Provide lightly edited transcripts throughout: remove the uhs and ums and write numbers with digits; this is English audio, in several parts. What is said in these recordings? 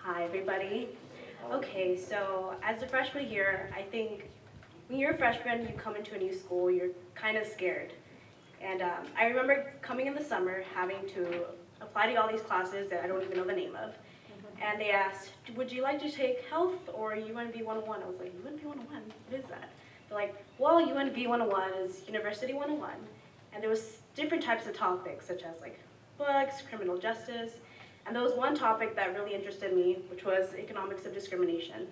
Hi, everybody. Okay, so as a freshman here, I think when you're a freshman, you come into a new school, you're kind of scared. And I remember coming in the summer, having to apply to all these classes that I don't even know the name of. And they asked, would you like to take health or UNB 101? I was like, UNB 101? What is that? They're like, well, UNB 101 is University 101. And there was different types of topics, such as like books, criminal justice, and there was one topic that really interested me, which was economics of discrimination.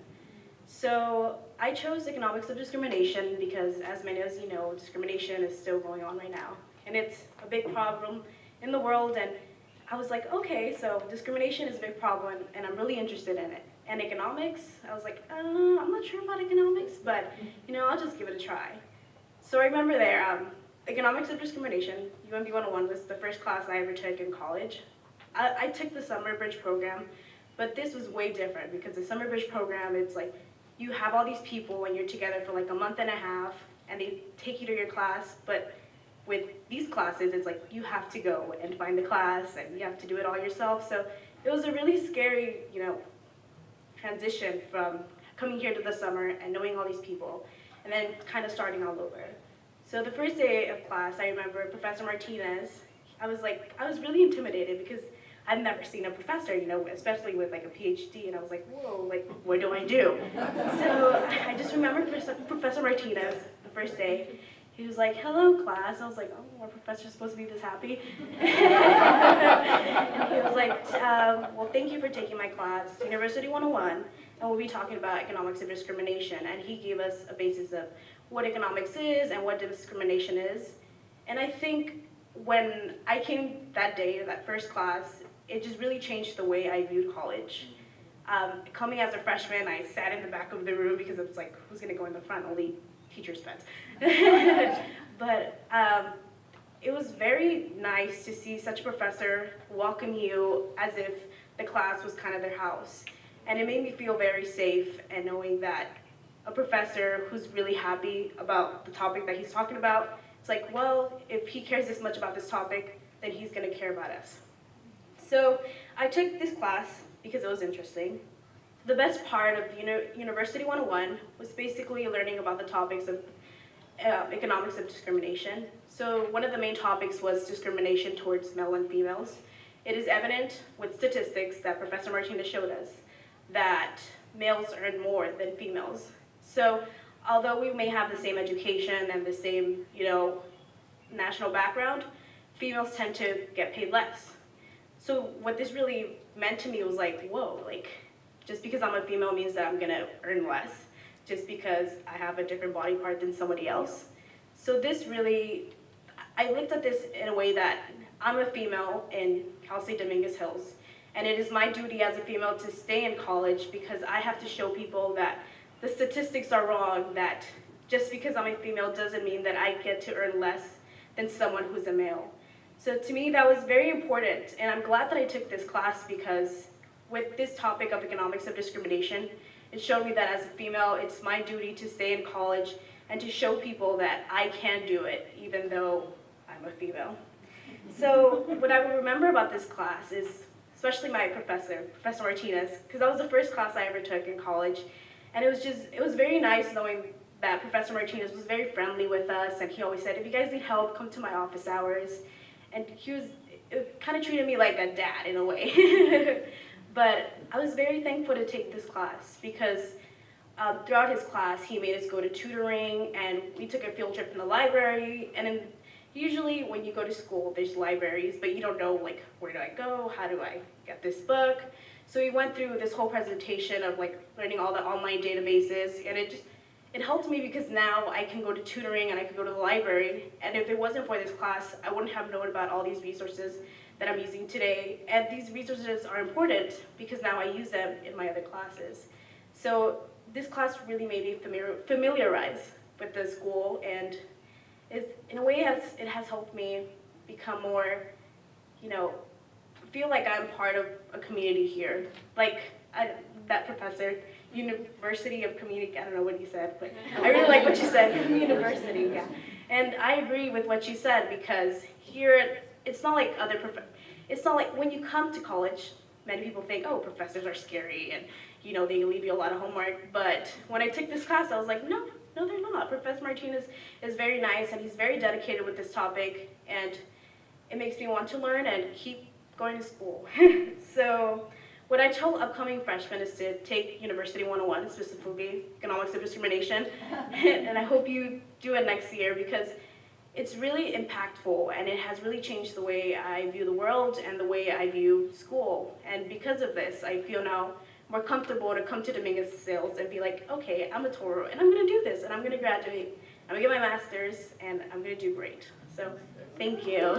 So I chose economics of discrimination because, as many as you know, discrimination is still going on right now. And it's a big problem in the world, and I was like, okay, so discrimination is a big problem, and I'm really interested in it. And economics, I was like, I'm not sure about economics, but I'll just give it a try. So I remember there, economics of discrimination, UMB 101 was the first class I ever took in college. I took the summer bridge program, but this was way different because the summer bridge program, it's like you have all these people and you're together for like a month and a half, and they take you to your class, but with these classes, it's like you have to go and find the class and you have to do it all yourself. So it was a really scary, transition from coming here to the summer and knowing all these people and then kind of starting all over. So the first day of class, I remember Professor Martinez, I was really intimidated because I've never seen a professor, especially with like a PhD, and I was like, whoa, like, what do I do? So I just remember Professor Martinez, the first day, he was like, hello, class. I was like, oh, our professor's supposed to be this happy? And he was like, well, thank you for taking my class. It's University 101, and we'll be talking about economics of discrimination. And he gave us a basis of what economics is and what discrimination is. And I think when I came that day, that first class, it just really changed the way I viewed college. Coming as a freshman, I sat in the back of the room because it was like, who's gonna go in the front? Only teachers' pets. But it was very nice to see such a professor welcome you as if the class was kind of their house. And it made me feel very safe, and knowing that a professor who's really happy about the topic that he's talking about, it's like, well, if he cares this much about this topic, then he's gonna care about us. So I took this class because it was interesting. The best part of University 101 was basically learning about the topics of economics of discrimination. So one of the main topics was discrimination towards male and females. It is evident with statistics that Professor Martinez showed us that males earn more than females. So although we may have the same education and the same, national background, females tend to get paid less. So what this really meant to me was like, whoa, like, just because I'm a female means that I'm gonna earn less, just because I have a different body part than somebody else. So this really, I looked at this in a way that I'm a female in Cal State Dominguez Hills, and it is my duty as a female to stay in college because I have to show people that the statistics are wrong, that just because I'm a female doesn't mean that I get to earn less than someone who's a male. So to me, that was very important, and I'm glad that I took this class because with this topic of economics of discrimination, it showed me that as a female, it's my duty to stay in college and to show people that I can do it, even though I'm a female. So what I would remember about this class is, especially my professor, Professor Martinez, because that was the first class I ever took in college, and it was very nice knowing that Professor Martinez was very friendly with us, and he always said, if you guys need help, come to my office hours. And it kind of treated me like a dad in a way. But I was very thankful to take this class because throughout his class, he made us go to tutoring, and we took a field trip in the library. And then usually when you go to school, there's libraries, but you don't know, like, where do I go? How do I get this book? So we went through this whole presentation of like learning all the online databases, and it helped me because now I can go to tutoring and I can go to the library. And if it wasn't for this class, I wouldn't have known about all these resources that I'm using today. And these resources are important because now I use them in my other classes. So this class really made me familiarize with the school, and in a way it has helped me become more, feel like I'm part of a community here. Like that professor, University of Community, I don't know what he said, but I really like what you said, university, yeah. And I agree with what you said because here, it's not like when you come to college, many people think, oh, professors are scary and, they leave you a lot of homework. But when I took this class, I was like, no, they're not. Professor Martinez is very nice and he's very dedicated with this topic, and it makes me want to learn and keep going to school. So what I tell upcoming freshmen is to take University 101, specifically Economics of Discrimination, and I hope you do it next year because it's really impactful and it has really changed the way I view the world and the way I view school. And because of this, I feel now more comfortable to come to Dominguez Sales and be like, okay, I'm a Toro and I'm gonna do this and I'm gonna graduate, I'm gonna get my master's and I'm gonna do great. So thank you.